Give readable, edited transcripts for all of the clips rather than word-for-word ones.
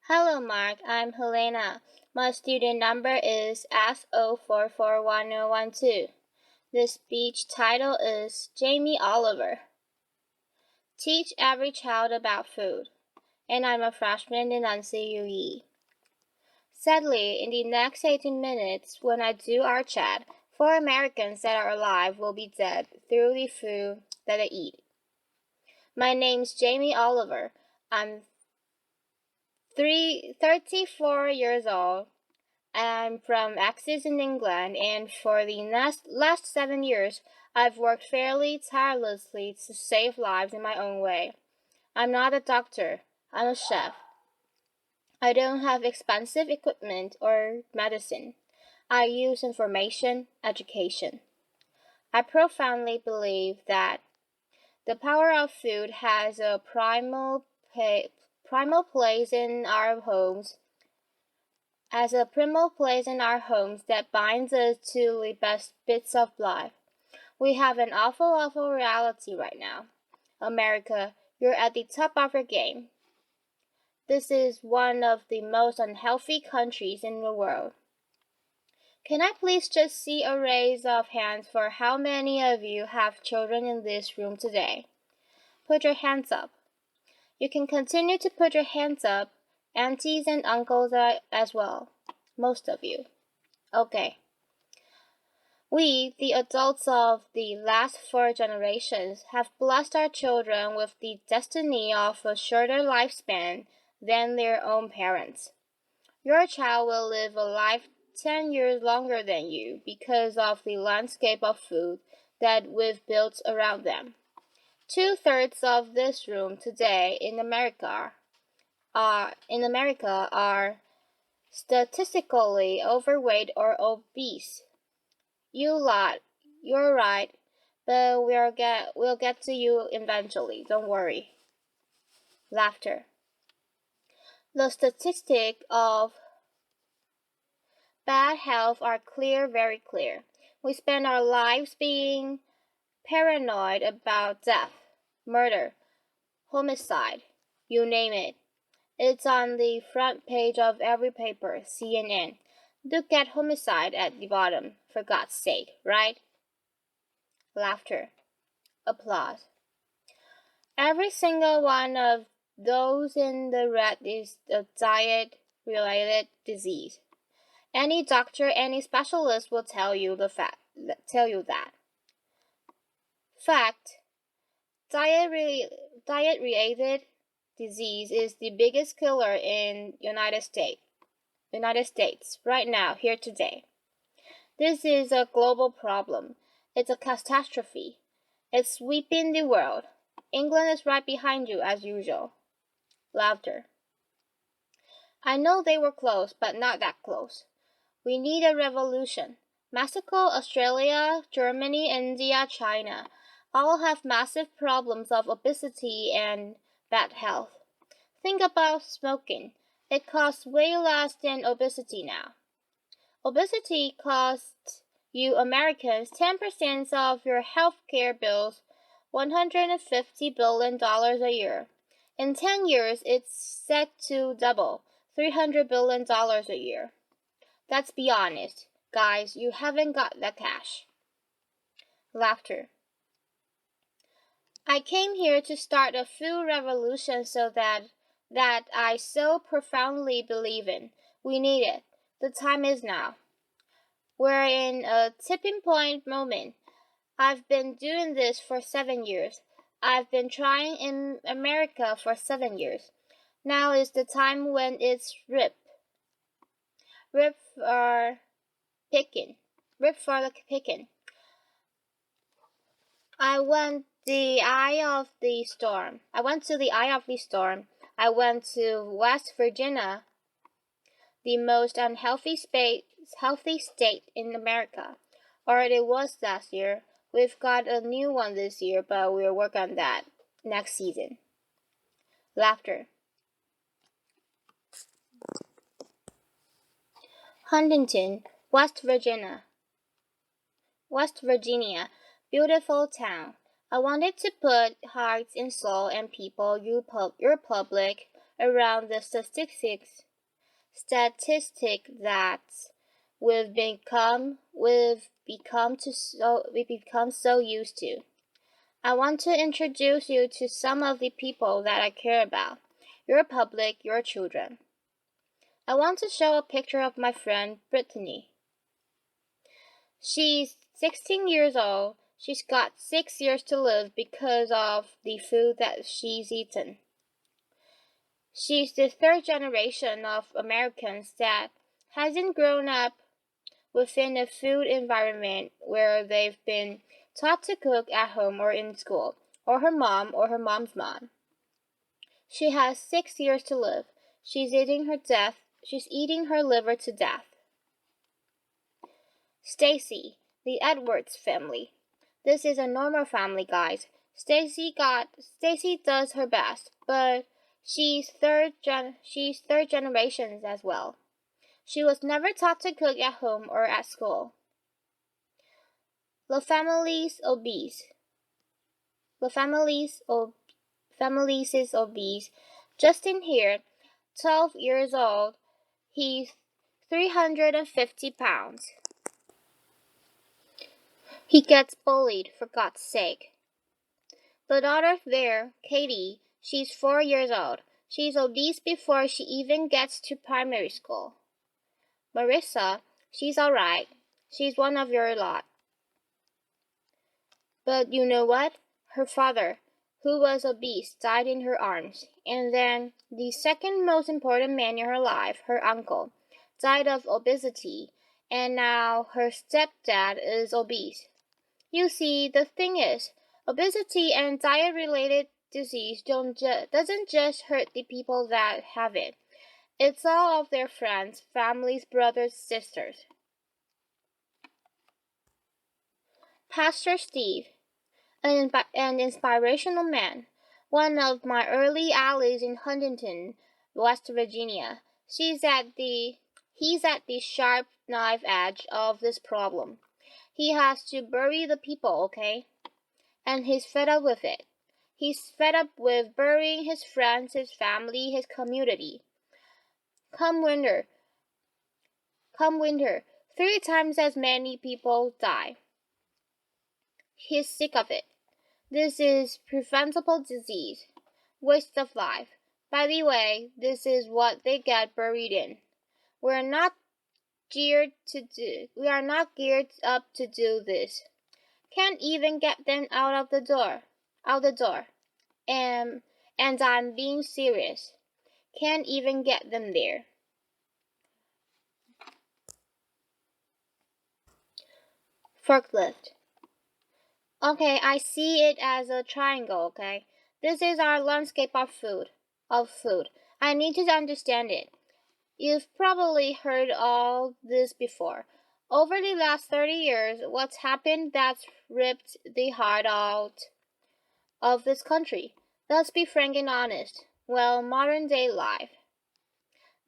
Hello, Mark. I'm Hellena. My student number is S04411012. The speech title is Jamie Oliver. Teach every child about food. And I'm a freshman in NCUE. Sadly, in the next 18 minutes, when I do our chat, 4 Americans that are alive will be dead through the food that they eat. My name's Jamie Oliver. I'm 34 years old. I'm from Essex in England, and for the last 7 years, I've worked fairly tirelessly to save lives in my own way. I'm not a doctor. I'm a chef. I don't have expensive equipment or medicine. I use information, education. I profoundly believe that the power of food has a primal place in our homes that binds us to the best bits of life. We have an awful reality right now. America, you're at the top of your game. This is one of the most unhealthy countries in the world. Can I please just see a raise of hands for how many of you have children in this room today? Put your hands up. You can continue to put your hands up, aunties and uncles as well. Most of you. Okay. We, the adults of the last 4 generations, have blessed our children with the destiny of a shorter lifespan than their own parents. Your child will live a life 10 years longer than you because of the landscape of food that we've built around them. 2/3 of this room today in America are statistically overweight or obese. You're right, but we'll get to you eventually. Don't worry. Laughter. The statistics of bad health are clear, very clear. We spend our lives being paranoid about death, murder, homicide, you name it. It's on the front page of every paper, CNN. Look at homicide at the bottom, for God's sake, right? Laughter. Applause. Every single one of those in the red is a diet-related disease. Any doctor, any specialist will tell you that. Fact. Diet-related disease is the biggest killer in United States right now, here today. This is a global problem. It's a catastrophe. It's sweeping the world. England is right behind you as usual. Laughter. I know they were close, but not that close. We need a revolution. Mexico, Australia, Germany, India, China all have massive problems of obesity and bad health. Think about smoking. It costs way less than obesity now. Obesity costs you Americans 10% of your health care bills, $150 billion a year. In 10 years, it's set to double, $300 billion a year. Let's be honest, guys, you haven't got the cash. Laughter. I came here to start a food revolution that I so profoundly believe in. We need it. The time is now. We're in a tipping point moment. I've been doing this for 7 years. I've been trying in America for 7 years. Now is the time when it's rip for picking. Rip for the picking. I went to the eye of the storm. I went to West Virginia, the most unhealthy state in America. Or it was last year. We've got a new one this year, but we'll work on that next season. Laughter. Huntington, West Virginia. Beautiful town. I wanted to put hearts and soul and people, your public, around the statistic that we've become so used to. I want to introduce you to some of the people that I care about. Your public, your children. I want to show a picture of my friend Brittany. She's 16 years old. She's got 6 years to live because of the food that she's eaten. She's the third generation of Americans that hasn't grown up within a food environment where they've been taught to cook at home or in school, or her mom or her mom's mom. She has 6 years to live. She's eating her liver to death. Stacy, the Edwards family. This is a normal family, guys. Stacy does her best, but she's third generations as well. She was never taught to cook at home or at school. The family's obese. The family's is obese. Justin here, 12 years old. He's 350 pounds. He gets bullied, for God's sake. The daughter there, Katie, she's 4 years old. She's obese before she even gets to primary school. Marissa, she's alright. She's one of your lot. But you know what? Her father, who was obese, died in her arms. And then the second most important man in her life, her uncle, died of obesity. And now her stepdad is obese. You see, the thing is, obesity and diet-related disease doesn't just hurt the people that have it. It's all of their friends, families, brothers, sisters. Pastor Steve, an inspirational man, one of my early allies in Huntington, West Virginia. He's at the sharp knife edge of this problem. He has to bury the people, okay? And he's fed up with it. He's fed up with burying his friends, his family, his community. Come winter, 3 times as many people die. He's sick of it. This is preventable disease, waste of life. By the way, this is what they get buried in. We are not geared up to do this. Can't even get them out the door. And I'm being serious. Can't even get them there. Forklift. Okay, I see it as a triangle, okay? This is our landscape of food. I need you to understand it. You've probably heard all this before. Over the last 30 years, what's happened that's ripped the heart out of this country? Let's be frank and honest. Well, modern day life.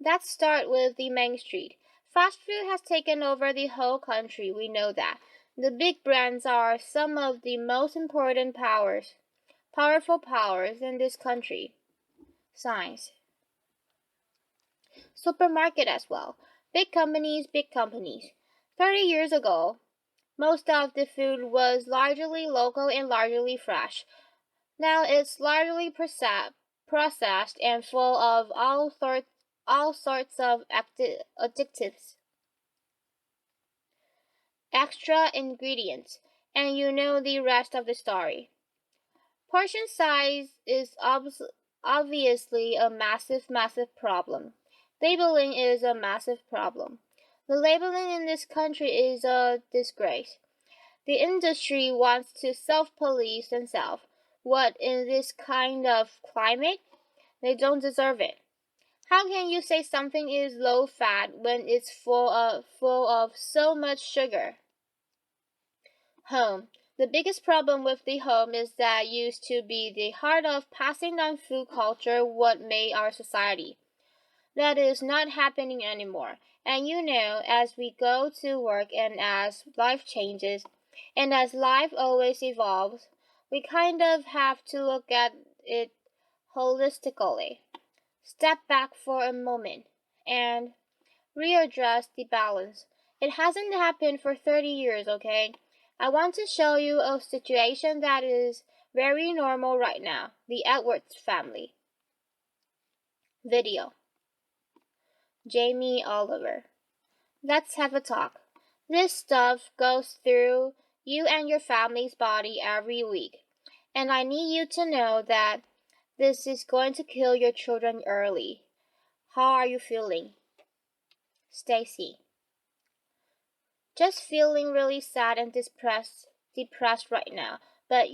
Let's start with the Main Street. Fast food has taken over the whole country, we know that. The big brands are some of the most important powerful powers in this country. Science. Supermarket as well. Big companies. 30 years ago, most of the food was largely local and largely fresh. Now it's largely processed and full of all sorts of additives, extra ingredients, and you know the rest of the story. Portion size is obviously a massive problem. Labeling is a massive problem. The labeling in this country is a disgrace. The industry wants to self-police themselves. What, in this kind of climate? They don't deserve it. How can you say something is low-fat when it's full of so much sugar? Home. The biggest problem with the home is that used to be the heart of passing down food culture, what made our society. That is not happening anymore. And you know, as we go to work and as life changes, and as life always evolves, we kind of have to look at it holistically. step back for a moment and readjust the balance. It hasn't happened for 30 years, okay? I want to show you a situation that is very normal right now. The Edwards family. Video. Jamie Oliver. Let's have a talk. This stuff goes through you and your family's body every week. And I need you to know that this is going to kill your children early. How are you feeling? Stacy. Just feeling really sad and depressed right now. But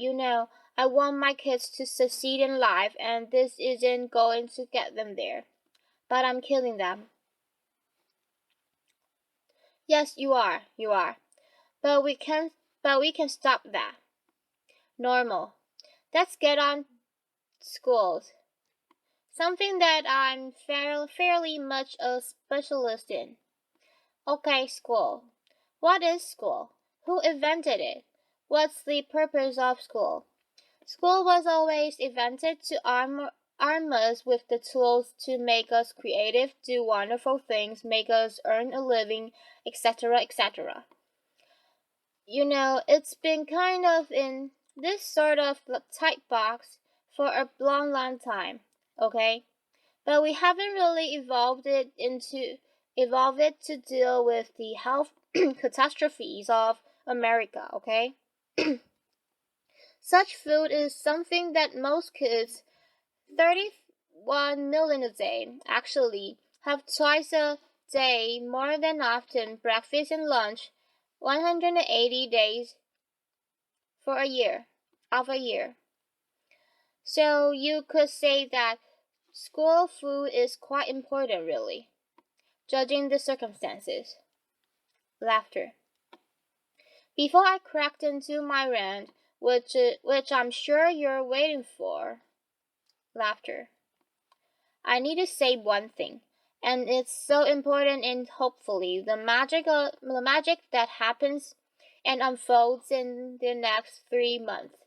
I want my kids to succeed in life, and this isn't going to get them there. But I'm killing them. Yes, you are. But we can stop that. Normal. Let's get on schools. Something that I'm fairly much a specialist in. Okay, school. What is school? Who invented it? What's the purpose of school? School was always invented to arm us with the tools to make us creative, do wonderful things, make us earn a living, etc., etc. It's been kind of in this sort of tight box for a long time, okay? But we haven't really evolved it to deal with the health catastrophes of America, okay? Such food is something that most kids, 31 million a day, actually have twice a day more than often, breakfast and lunch, 180 days for a year. So you could say that school food is quite important, really, judging the circumstances. Laughter. Before I cracked into my rant, which I'm sure you're waiting for. Laughter. I need to say one thing, and it's so important, and hopefully the magic that happens and unfolds in the next 3 months.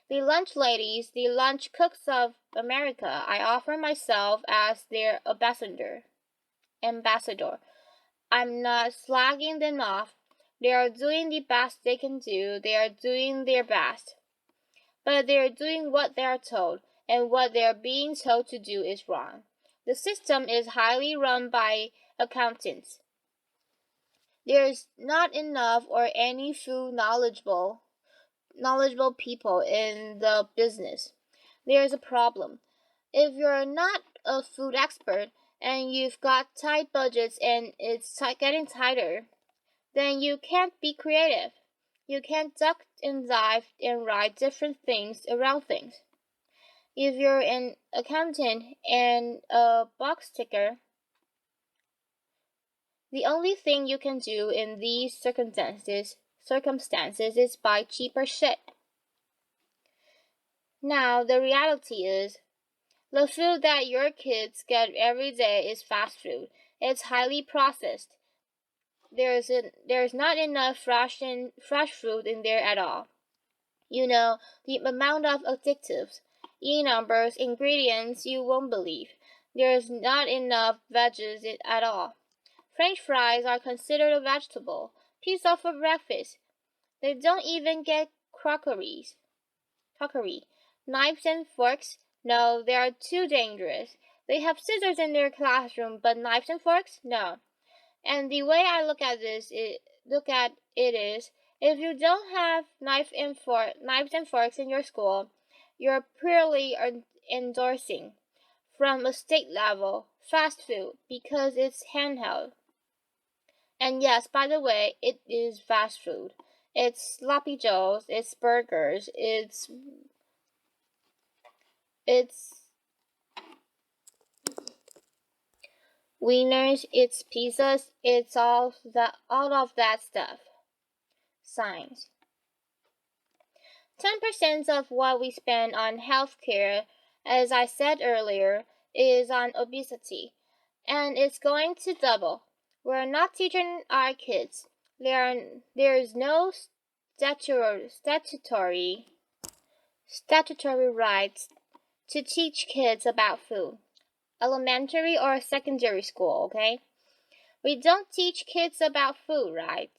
The lunch ladies, the lunch cooks of America, I offer myself as their ambassador. I'm not slagging them off. They are doing the best they can do. They are doing their best. But they are doing what they are told, and what they are being told to do is wrong. The system is highly run by accountants. There is not enough or any food knowledgeable people in the business. There is a problem. If you're not a food expert and you've got tight budgets and it's getting tighter, then you can't be creative. You can't duck and dive and write different things around things. If you're an accountant and a box ticker, the only thing you can do in these circumstances is buy cheaper shit. Now, the reality is, the food that your kids get every day is fast food. It's highly processed. There's not enough fresh food in there at all. The amount of additives, numbers, ingredients you won't believe. There's not enough veggies at all. French fries are considered a vegetable. Pizza for breakfast. They don't even get crockery. Knives and forks? No, they are too dangerous. They have scissors in their classroom, but knives and forks? No. And the way I look at it is, if you don't have knives and forks in your school, you're purely endorsing, from a state level, fast food because it's handheld. And yes, by the way, it is fast food. It's sloppy joes, it's burgers, it's wieners, it's pizzas, it's all of that stuff. Signs. 10% of what we spend on healthcare, as I said earlier, is on obesity, and it's going to double. We're not teaching our kids. There is no statutory rights to teach kids about food. elementary or secondary school, okay? We don't teach kids about food, right?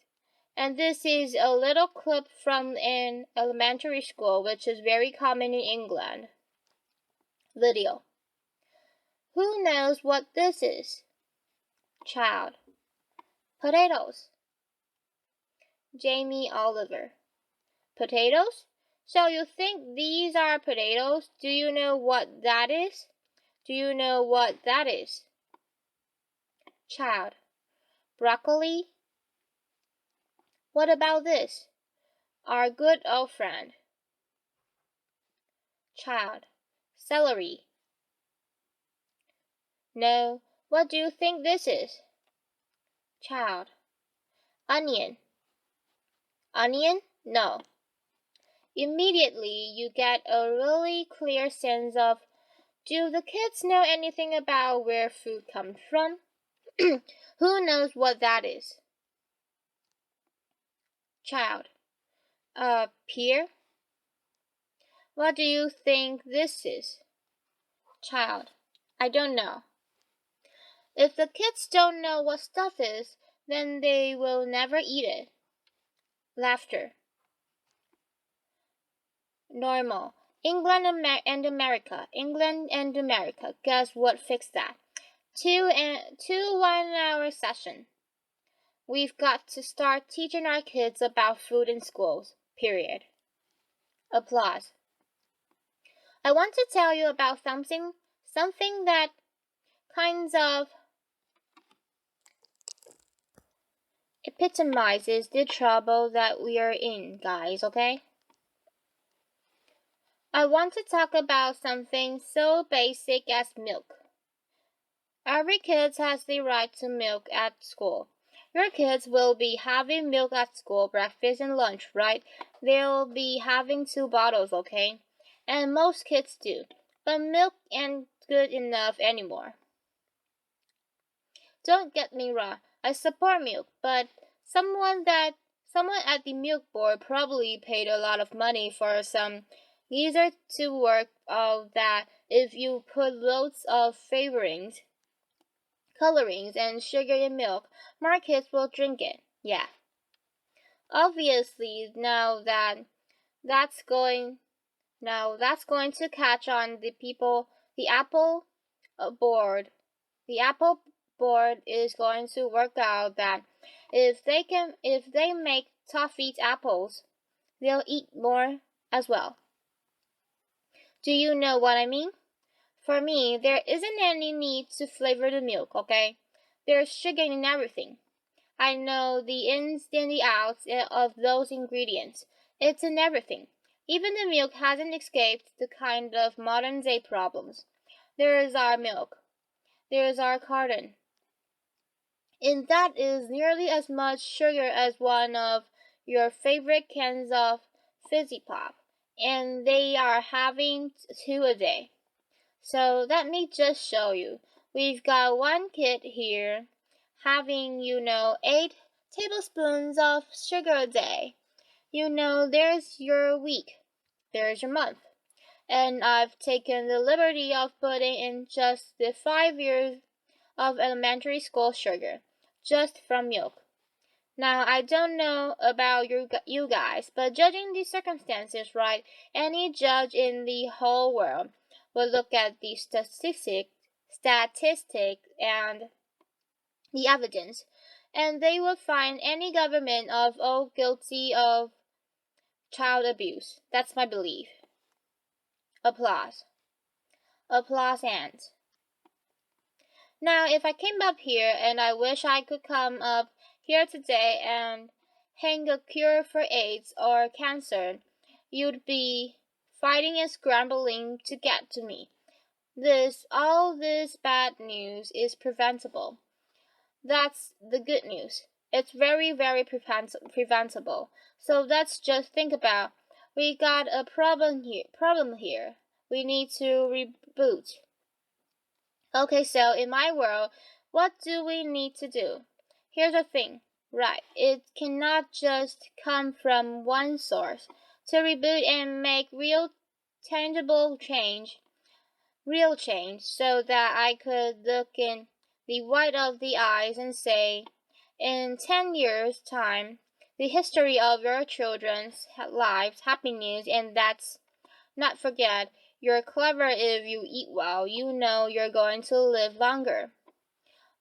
And this is a little clip from an elementary school, which is very common in England. Video. Who knows what this is? Child. Potatoes. Jamie Oliver. Potatoes? So you think these are potatoes? Do you know what that is? Do you know what that is? Child. Broccoli. What about this? Our good old friend. Child. Celery. No. What do you think this is? Child. Onion. Onion? No. Immediately you get a really clear sense of, do the kids know anything about where food comes from? Who knows what that is? Child. Pear? What do you think this is? Child. I don't know. If the kids don't know what stuff is, then they will never eat it. Laughter. Normal. England and America. England and America. Guess what fixed that? Two 1-hour session. We've got to start teaching our kids about food in schools. Period. Applause. I want to tell you about something that kinds of epitomizes the trouble that we are in, guys, okay? I want to talk about something so basic as milk. Every kid has the right to milk at school. Your kids will be having milk at school, breakfast and lunch, right? They'll be having 2 bottles, okay? And most kids do. But milk ain't good enough anymore. Don't get me wrong, I support milk, but someone at the milk board probably paid a lot of money for some geezer to work out that if you put loads of colorings and sugar in milk, more kids will drink it. Yeah. Obviously, that's going to catch on the people. The Apple board is going to work out that if they make tough-eat apples, they'll eat more as well. Do you know what I mean? For me, there isn't any need to flavor the milk, okay? There's sugar in everything. I know the ins and the outs of those ingredients. It's in everything. Even the milk hasn't escaped the kind of modern-day problems. There is our milk. There is our carton. And that is nearly as much sugar as one of your favorite cans of fizzy pop. And they are having 2 a day. So let me just show you. We've got one kid here having, 8 tablespoons of sugar a day. There's your week. There's your month. And I've taken the liberty of putting in just the 5 years of elementary school sugar, just from milk. Now, I don't know about you guys, but judging the circumstances, right, any judge in the whole world will look at the statistic and the evidence, and they will find any government of all guilty of child abuse. That's my belief. Applause. Applause hands. Now, if I came up here, and I wish I could come up here today and hang a cure for AIDS or cancer, you'd be fighting and scrambling to get to me. All this bad news is preventable. That's the good news. It's very, very preventable. So let's just think about, we got a problem here. We need to reboot. Okay, so in my world, what do we need to do? Here's the thing, right? It cannot just come from one source. To reboot and make real tangible change, real change so that I could look in the white of the eyes and say, in 10 years' time, the history of your children's lives, happy news, and that's not forget, you're clever if you eat well, you know you're going to live longer.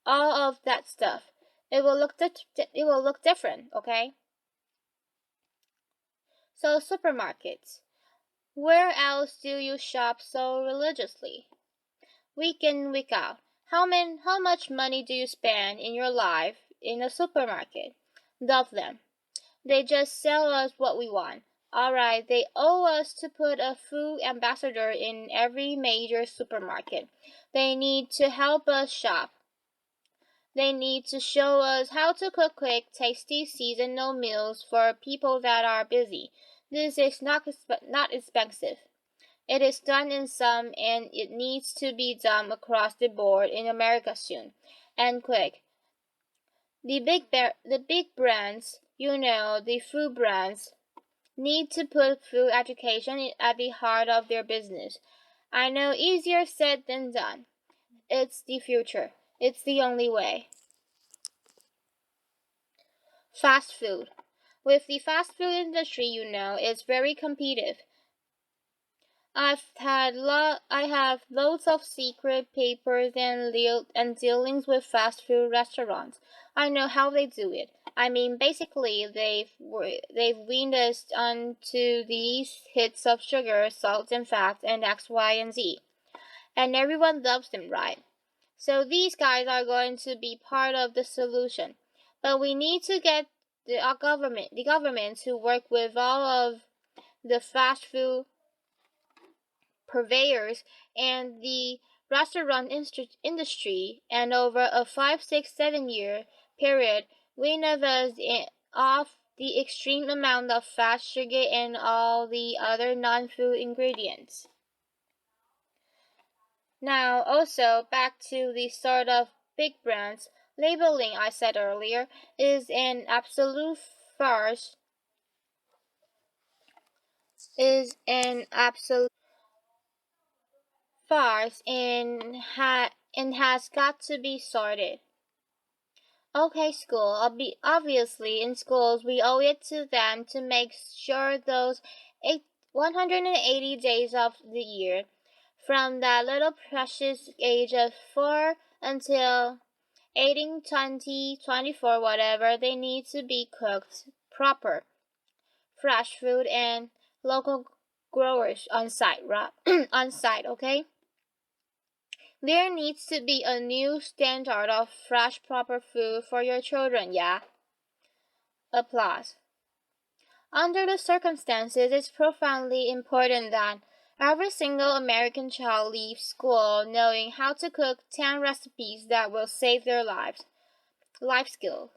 All of that stuff. It will look different, okay? So supermarkets. Where else do you shop so religiously? Week in, week out. How much money do you spend in your life in a supermarket? Love them. They just sell us what we want. Alright, they owe us to put a food ambassador in every major supermarket. They need to help us shop. They need to show us how to cook quick, tasty, seasonal meals for people that are busy. This is not expensive. It is done in some, and it needs to be done across the board in America soon, and quick. The big brands, the food brands, need to put food education at the heart of their business. I know easier said than done. It's the future. It's the only way. Fast food. With the fast food industry, it's very competitive. I have loads of secret papers and dealings with fast food restaurants. I know how they do it. I mean, basically, they've weaned us onto these hits of sugar, salt, and fat, and X, Y, and Z, and everyone loves them, right? So these guys are going to be part of the solution, but we need to get the government to work with all of the fast food purveyors and the restaurant industry, and over a 5, 6, 7 year period, wean us off the extreme amount of fat, sugar, and all the other non-food ingredients. Now, also back to the sort of big brands. Labeling, I said earlier, is an absolute farce. Is an absolute farce and has got to be sorted. Okay, obviously in schools we owe it to them to make sure those 180 days of the year, from that little precious age of 4 until 18, 20, 24, whatever, they need to be cooked proper, fresh food and local growers on site, right? On site, okay? There needs to be a new standard of fresh, proper food for your children, yeah? Applause. Under the circumstances, it's profoundly important that every single American child leaves school knowing how to cook 10 recipes that will save their lives. Life skills.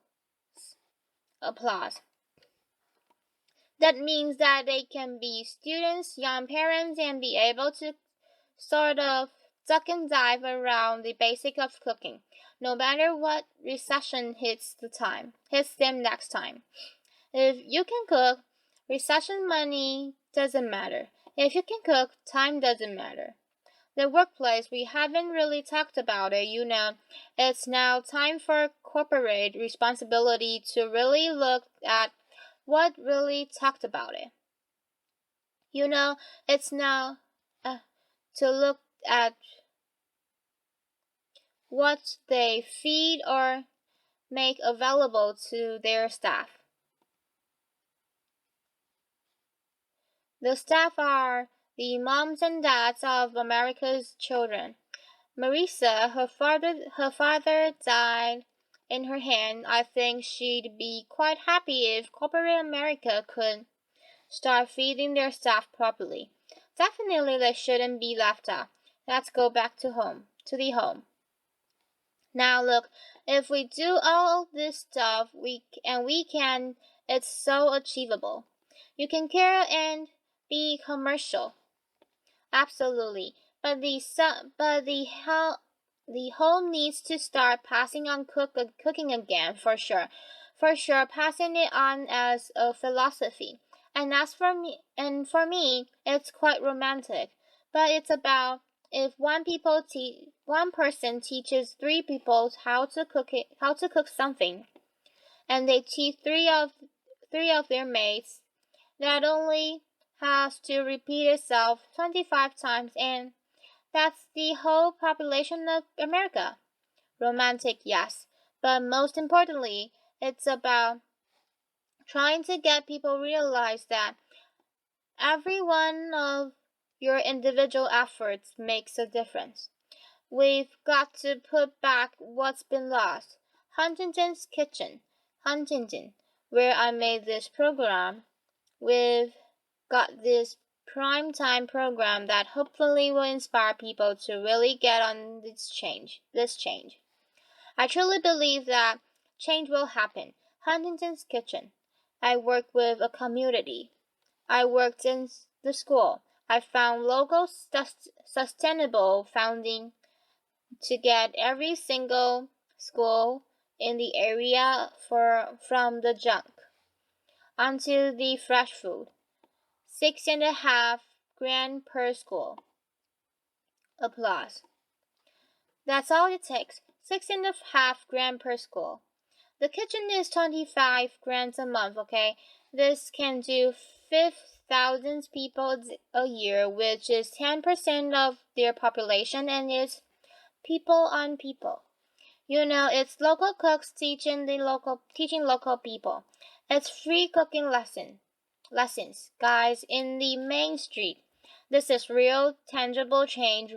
Applause. That means that they can be students, young parents, and be able to sort of duck and dive around the basic of cooking, no matter what recession hits them next time. If you can cook, recession money doesn't matter. If you can cook, time doesn't matter. The workplace, we haven't really talked about it, It's now time for corporate responsibility to really look at what really talked about it. It's now to look at what they feed or make available to their staff. The staff are the moms and dads of America's children. Marisa, her father died in her hand. I think she'd be quite happy if corporate America could start feeding their staff properly. Definitely they shouldn't be left out. Let's go back to the home. Now look, if we do all this stuff, we can, it's so achievable. You can care and be commercial. Absolutely. But the home needs to start passing on cooking again, for sure. For sure, passing it on as a philosophy. And for me, it's quite romantic. But it's about If one person teaches three people how to cook something, and they teach three of their mates, that only has to repeat itself 25 times, and that's the whole population of America. Romantic, yes, but most importantly, it's about trying to get people realize that every one of your individual efforts makes a difference. We've got to put back what's been lost. Huntington's Kitchen, Huntington, where I made this program. We've got this prime time program that hopefully will inspire people to really get on this change. I truly believe that change will happen. Huntington's Kitchen. I work with a community. I worked in the school. I found local sustainable funding to get every single school in the area from the junk onto the fresh food. $6.5 grand per school. Applause. That's all it takes. $6.5 grand per school. The kitchen is 25 grand a month, okay? This can do 5,000 people a year, which is 10% of their population, and it's people on people. It's local cooks teaching local people. It's free cooking lessons, guys, in the main street. This is real tangible change.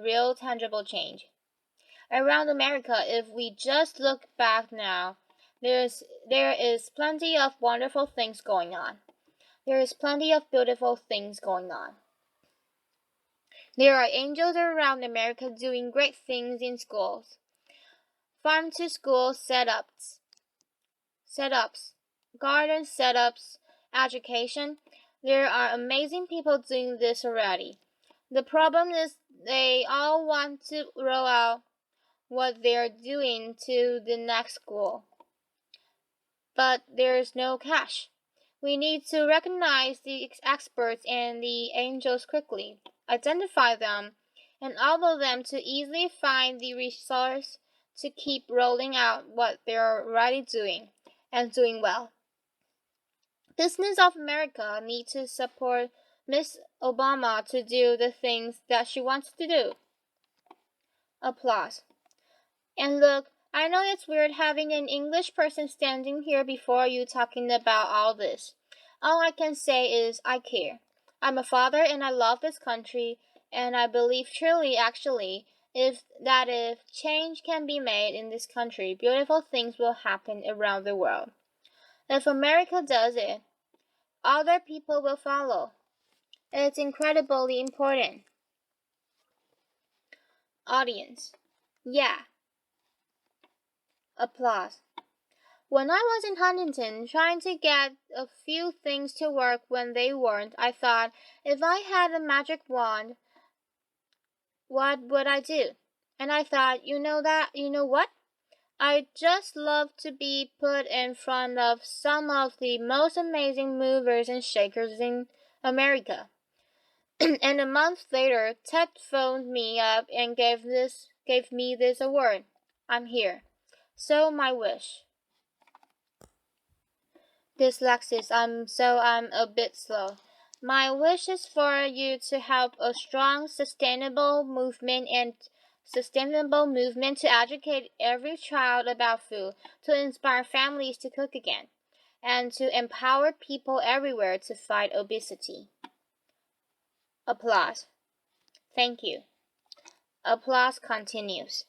Around America, if we just look back now, there is plenty of wonderful things going on. There is plenty of beautiful things going on. There are angels around America doing great things in schools. Farm-to-school setups, garden setups, education. There are amazing people doing this already. The problem is they all want to roll out what they're doing to the next school. But there's no cash. We need to recognize the experts and the angels quickly, identify them, and allow them to easily find the resource to keep rolling out what they're already doing, and doing well. Business of America need to support Miss Obama to do the things that she wants to do. Applause. And look, I know it's weird having an English person standing here before you talking about all this. All I can say is I care. I'm a father and I love this country, and I believe truly, actually, if change can be made in this country, beautiful things will happen around the world. If America does it, other people will follow. It's incredibly important. Audience. Yeah. Applause. When I was in Huntington trying to get a few things to work when they weren't, I thought, if I had a magic wand, what would I do? And I thought, you know what? I'd just love to be put in front of some of the most amazing movers and shakers in America. And a month later, Ted phoned me up and gave me this award. I'm here. So my wish. Dyslexic, I'm a bit slow. My wish is for you to help a strong, sustainable movement to educate every child about food, to inspire families to cook again, and to empower people everywhere to fight obesity. Applause. Thank you. Applause continues.